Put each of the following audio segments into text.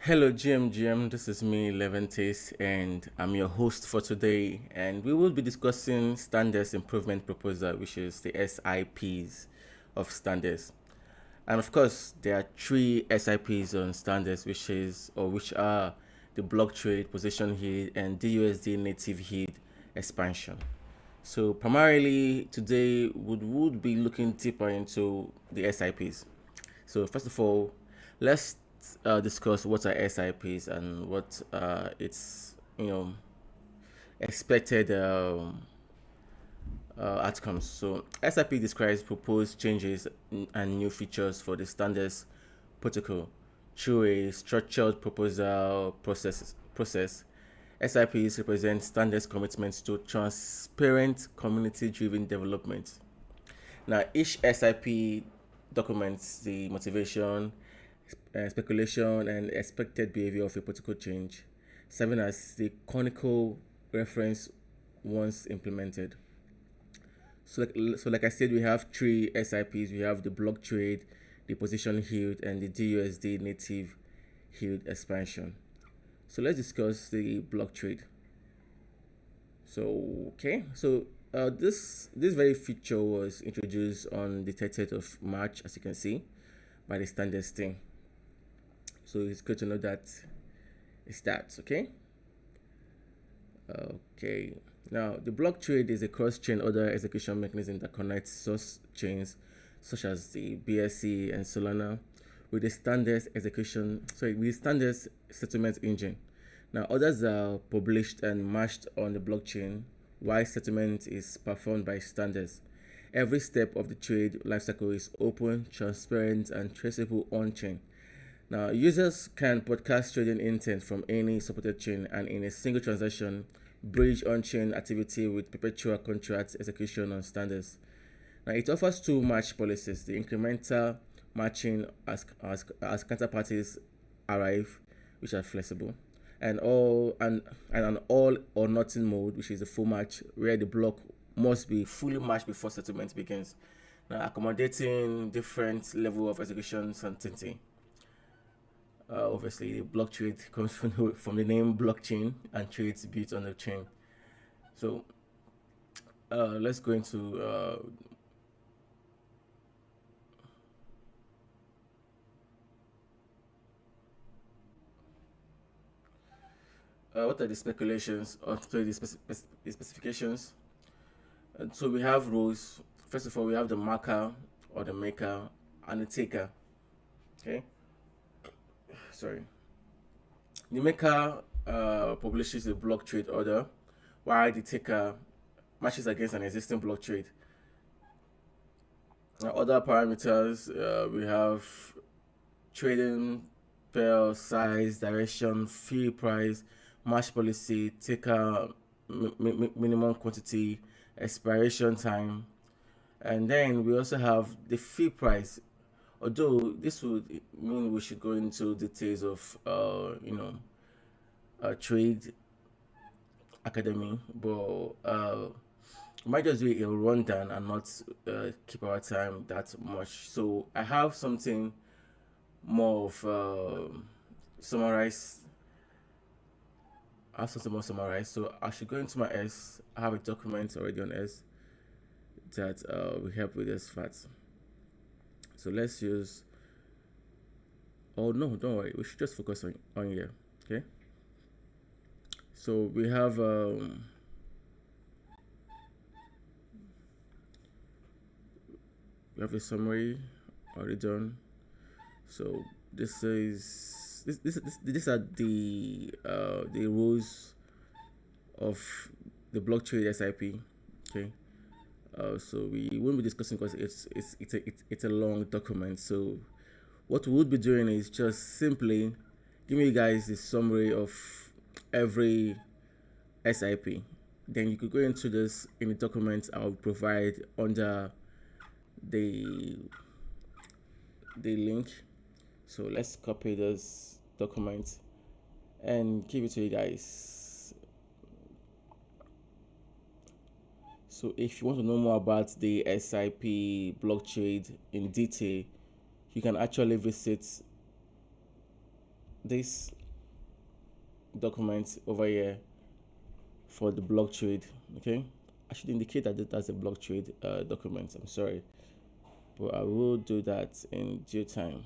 Hello, GMGM. This is me, Leventis, and I'm your host for today. And we will be discussing Standards Improvement Proposal, which is the SIPs of Standards. And of course, there are three SIPs on Standards, which are the block trade, position heat, and DUSD native heat expansion. So primarily today would be looking deeper into the SIPs. So first of all, let's discuss what are SIPs and what its expected outcomes. So SIP describes proposed changes and new features for the standards protocol through a structured proposal process. SIPs represent standards commitments to transparent community-driven development. Now, each SIP documents the motivation, speculation, and expected behavior of a protocol change, serving as the canonical reference once implemented. So like I said, we have three SIPs. We have the block trade, the position yield, and the DUSD native yield expansion. So let's discuss the block trade. So this very feature was introduced on the 30th of March, as you can see, by the standards team. So it's good to know that it's that. Okay. Now the block trade is a cross-chain order execution mechanism that connects source chains such as the BSC and Solana with the standards settlement engine. Now orders are published and matched on the blockchain while settlement is performed by standards. Every step of the trade lifecycle is open, transparent, and traceable on-chain. Now, users can podcast trading intent from any supported chain and in a single transaction bridge on-chain activity with perpetual contract execution on standards. Now, it offers two match policies: the incremental matching as counterparties arrive, which are flexible, and an all or nothing mode, which is a full match where the block must be fully matched before settlement begins. Now, accommodating different level of execution certainty. Obviously, the block trade comes from the name blockchain and trades built on the chain. So let's go into what are the speculations or sorry, the specifications. And so we have rules. First of all, we have the marker or the maker and the taker. Okay, sorry. The maker publishes a block trade order, while the taker matches against an existing block trade. Now, other parameters we have trading pair size, direction, fee price, match policy, taker minimum quantity, expiration time, and then we also have the fee price. Although this would mean we should go into details of trade academy, but might just do a rundown and not keep our time that much. So I have something more of summarized. I have something more summarized. So I should go into my S. I have a document already on S that will help with this facts. So let's use. Oh no, don't worry. We should just focus on here. Okay. So we have a summary already done. So this is these are the rules of the block trade SIP. Okay. So we won't be discussing because it's a long document. So what we would be doing is just simply giving you guys the summary of every SIP. Then you could go into this in the document I'll provide under the link. So let's copy this document and give it to you guys. So if you want to know more about the SIP block trade in detail, you can actually visit this document over here for the block trade. Okay, I should indicate that that's a block trade document. I'm sorry, but I will do that in due time.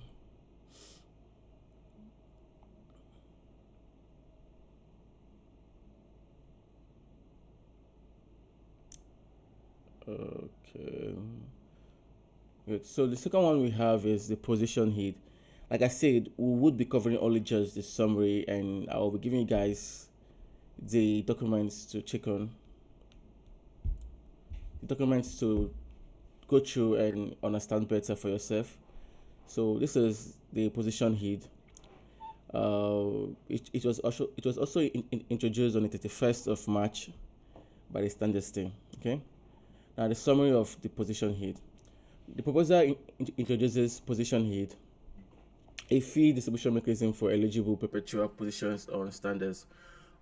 Okay. Good. So the second one we have is the position head. Like I said, we would be covering only just the summary, and I will be giving you guys the documents to check on, the documents to go through and understand better for yourself. So this is the position head. It was also introduced on the 31st of March by the StandX team. Okay. Now the summary of the position head. The proposal introduces position head, a fee distribution mechanism for eligible perpetual positions on StandX.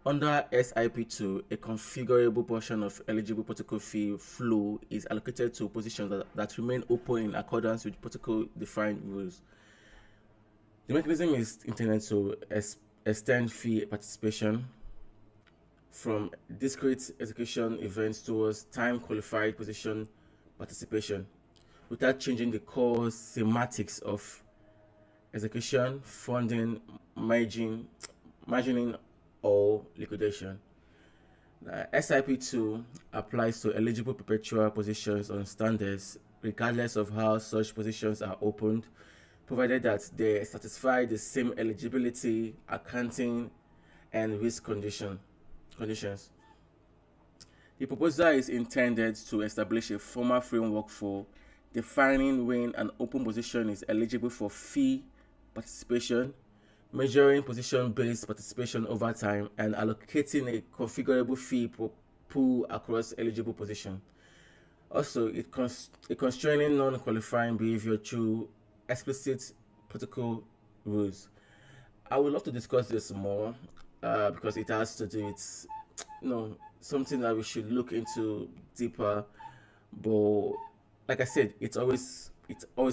Under SIP2, a configurable portion of eligible protocol fee flow is allocated to positions that remain open in accordance with protocol defined rules. The mechanism is intended to extend fee participation from discrete execution events towards time qualified position participation without changing the core semantics of execution, funding, margining, or liquidation. SIP2 applies to eligible perpetual positions on StandX regardless of how such positions are opened, provided that they satisfy the same eligibility, accounting, and risk conditions. The proposal is intended to establish a formal framework for defining when an open position is eligible for fee participation, measuring position-based participation over time, and allocating a configurable fee pool across eligible positions. Also, it constraining non-qualifying behavior through explicit protocol rules. I would love to discuss this more because it has to do with something that we should look into deeper. But like I said, it's always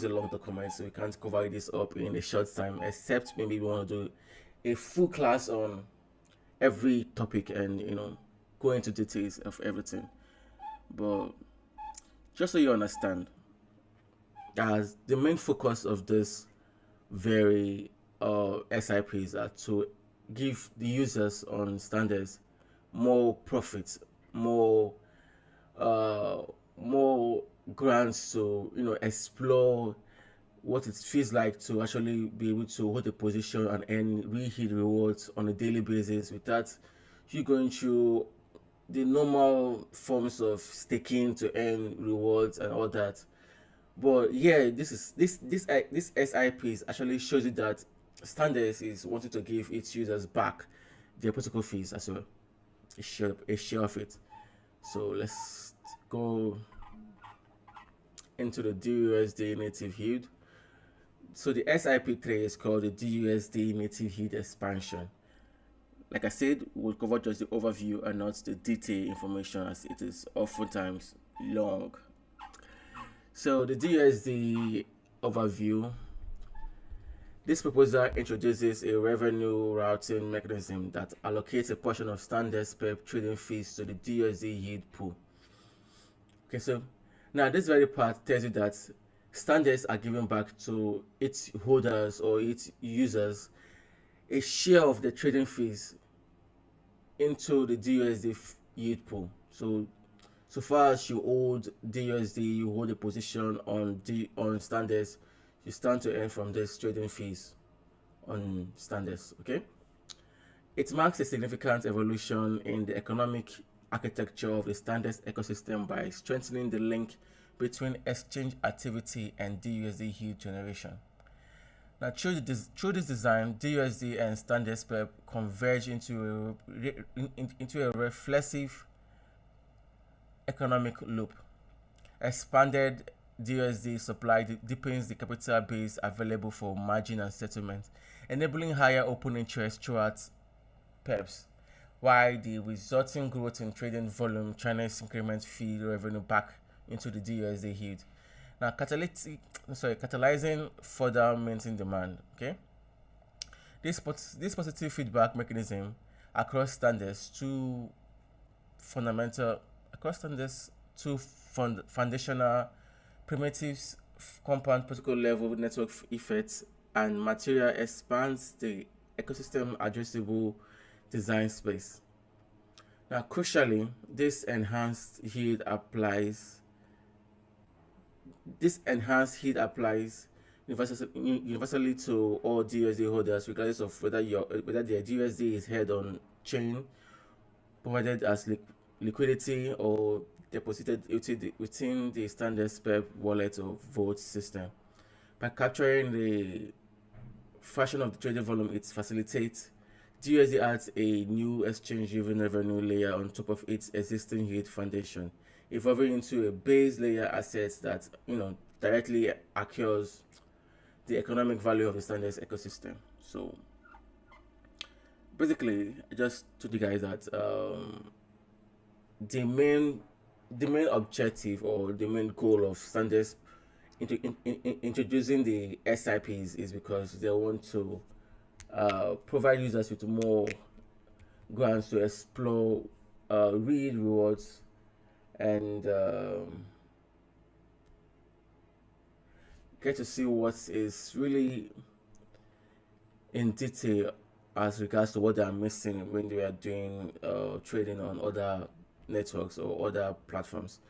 a long document, so we can't cover this up in a short time. Except maybe we want to do a full class on every topic and go into details of everything. But just so you understand, as the main focus of this very SIPs are to give the users on StandX more profits, uh, more grants to explore what it feels like to actually be able to hold a position and earn real hit rewards on a daily basis without you going through the normal forms of staking to earn rewards and all that. But yeah, this SIPs actually shows you that StandX is wanting to give its users back their protocol fees as well, a share of it. So let's go into the DUSD native yield. So the SIP3 is called the DUSD native yield expansion. Like I said, we'll cover just the overview and not the detailed information, as it is oftentimes long. So the DUSD overview. This proposal introduces a revenue routing mechanism that allocates a portion of StandX PEP trading fees to the DUSD yield pool. Okay, so now this very part tells you that StandX are giving back to its holders or its users a share of the trading fees into the DUSD yield pool. So far as you hold DUSD, you hold a position on StandX, you stand to earn from this trading fees on StandX. Okay, it marks a significant evolution in the economic architecture of the StandX ecosystem by strengthening the link between exchange activity and DUSD yield generation. Now, through this design, DUSD and StandX PEP converge into a reflexive economic loop. Expanded DUSD supply deepens the capital base available for margin and settlement, enabling higher open interest throughout PEPs, while the resulting growth in trading volume channels increment fee revenue back into the DUSD yield. Now, catalyzing further minting demand. Okay, this positive feedback mechanism across standards, fundamental across standards, foundational primitives, compound protocol level network effects, and material expands the ecosystem addressable design space. Now, crucially, this enhanced heat applies universally to all DUSD holders, regardless of whether their DUSD is held on chain, provided as liquidity, or deposited within the standard SPEP wallet or vote system. By capturing the fraction of the traded volume it facilitates, DUSD adds a new exchange-driven revenue layer on top of its existing heat foundation, evolving into a base layer asset that directly accrues the economic value of the standards ecosystem. So basically, I just told you guys that the main objective or the main goal of standards introducing the SIPs is because they want to provide users with more grounds to explore real rewards and get to see what is really in detail as regards to what they are missing when they are doing trading on other networks or other platforms.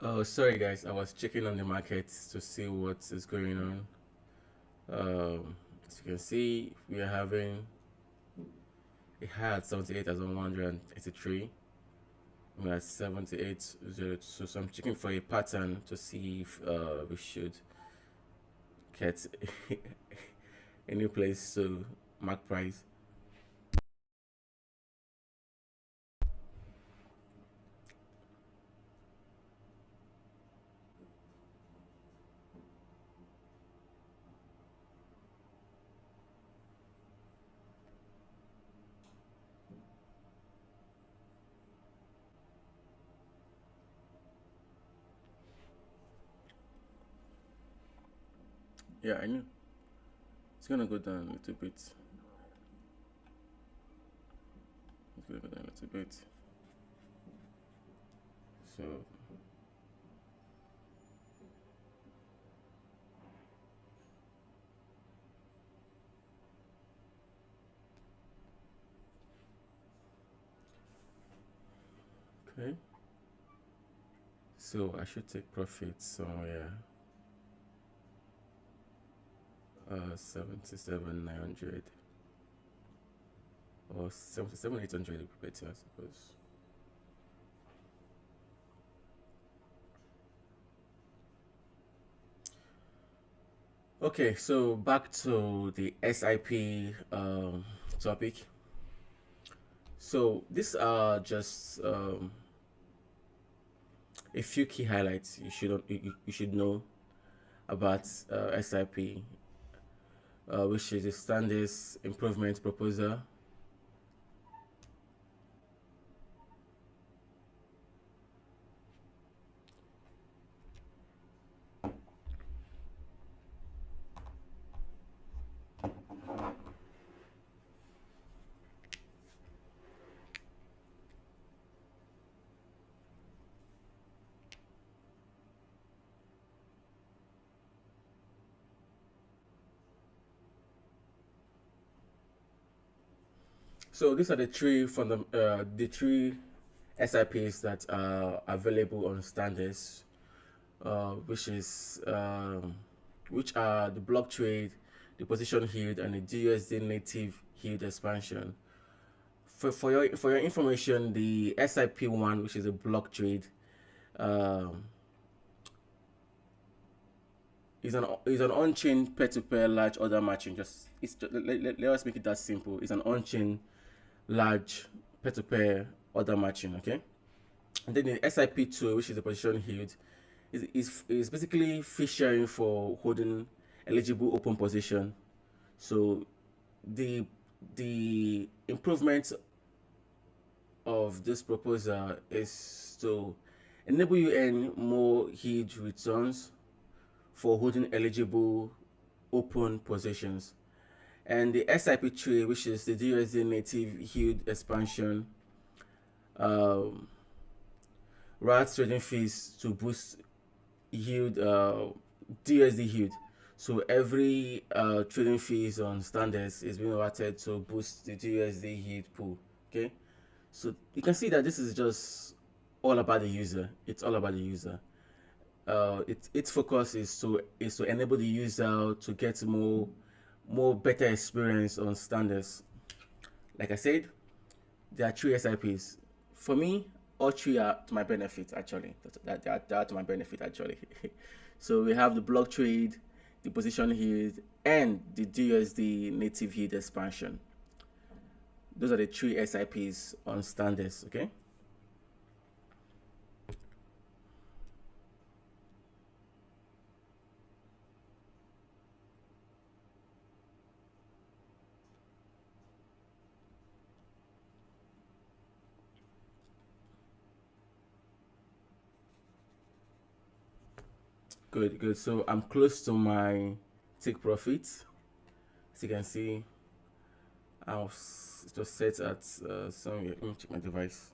Oh, sorry guys, I was checking on the market to see what is going on. As you can see, we are having a high at 78,183. We're at 7802. So I'm checking for a pattern to see if we should get a new place to mark price. Yeah, I knew it's gonna go down a little bit. It's gonna go down a little bit. So okay. So I should take profit somewhere. 77,900 or 77,800 would be better, I suppose. Okay, so back to the SIP topic. So these are just a few key highlights you should know about SIP, which is a StandX improvement proposal. So these are the three SIPs that are available on StandX, which are the block trade, the position yield, and the GUSD native yield expansion. For your information, the SIP one, which is a block trade, um, is an on-chain peer-to-peer large order matching. Let us make it that simple. It's an on-chain large peer-to-peer order matching. Okay, and then the SIP2, which is the position yield, is basically fee sharing for holding eligible open position. So the the improvement of this proposal is to enable you earn more yield returns for holding eligible open positions. And the SIP3, which is the DUSD native yield expansion, um, routes trading fees to boost yield, DUSD yield. So every trading fees on StandX is being routed to boost the DUSD yield pool. Okay, so you can see that this is just all about the user. It's all about the user. Its focus is to enable the user to get more better experience on StandX. Like I said, there are three SIPs. For me, all three are to my benefit actually. They are to my benefit actually. So we have the block trade, the position yield, and the DUSD native yield expansion. Those are the three SIPs on StandX. Okay. Good, good. So I'm close to my take profit. As you can see, it was set at somewhere. Let me check my device.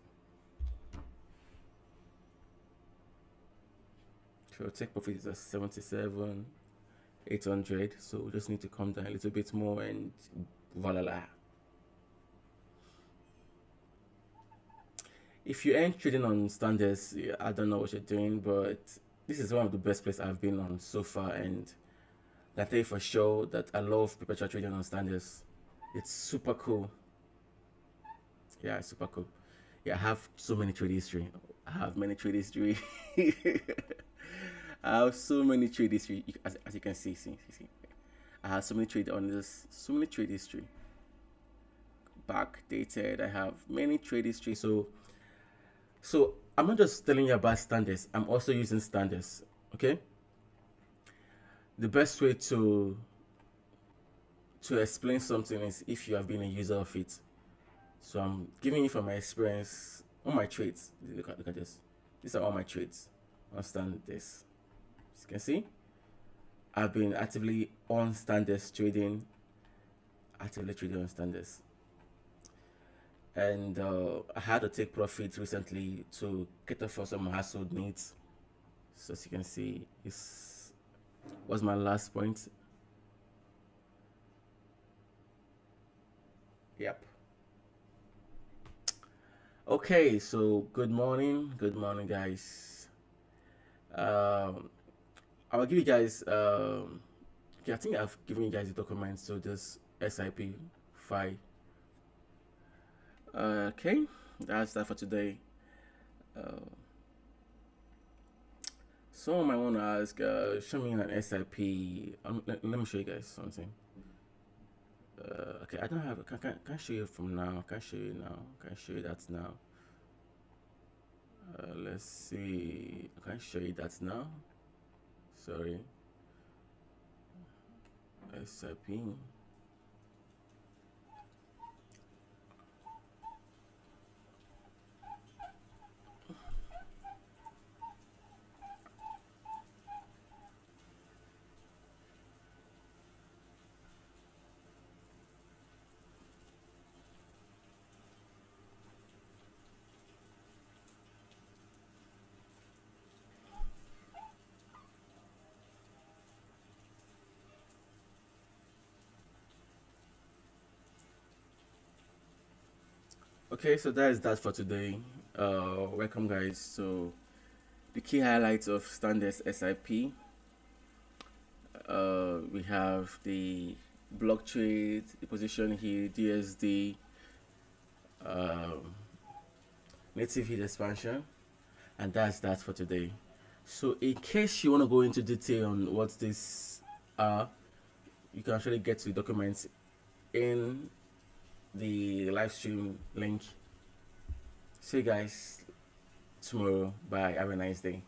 So take profit is at 77,800. So we just need to come down a little bit more and voila. If you ain't trading on StandX, yeah, I don't know what you're doing, but this is one of the best places I've been on so far, and I tell you for sure that I love perpetual trading on StandX. It's super cool. Yeah, it's super cool. Yeah, I have so many trade history. I have many trade history. I have so many trade history, as you can see. I have so many trade on this, so many trade history. Backdated. I have many trade history. So I'm not just telling you about StandX. I'm also using StandX. Okay. The best way to explain something is if you have been a user of it. So I'm giving you from my experience, all my trades. Look at this. These are all my trades. Understand this. As you can see, I've been actively on StandX trading, actively trading on StandX, and I had to take profit recently to cater for some household needs. So as you can see, this was my last point. Yep. Okay, so good morning, guys. Um, I will give you guys. Okay, I think I've given you guys the documents to this SIP file. Okay, that's that for today. Uh, Someone might want to ask, show me an SIP. Let me show you guys something. Okay, I don't have. Can show you from now. Can show you now. Can show you that now. Let's see. I can show you that now. Sorry. SIP. Okay, so that is that for today. Welcome, guys. So the key highlights of StandX SIP. We have the block trade, the position here, DSD, um, native heat expansion, and that's that for today. So in case you want to go into detail on what this are, you can actually get to the documents in the live stream link. See you guys tomorrow. Bye. Have a nice day.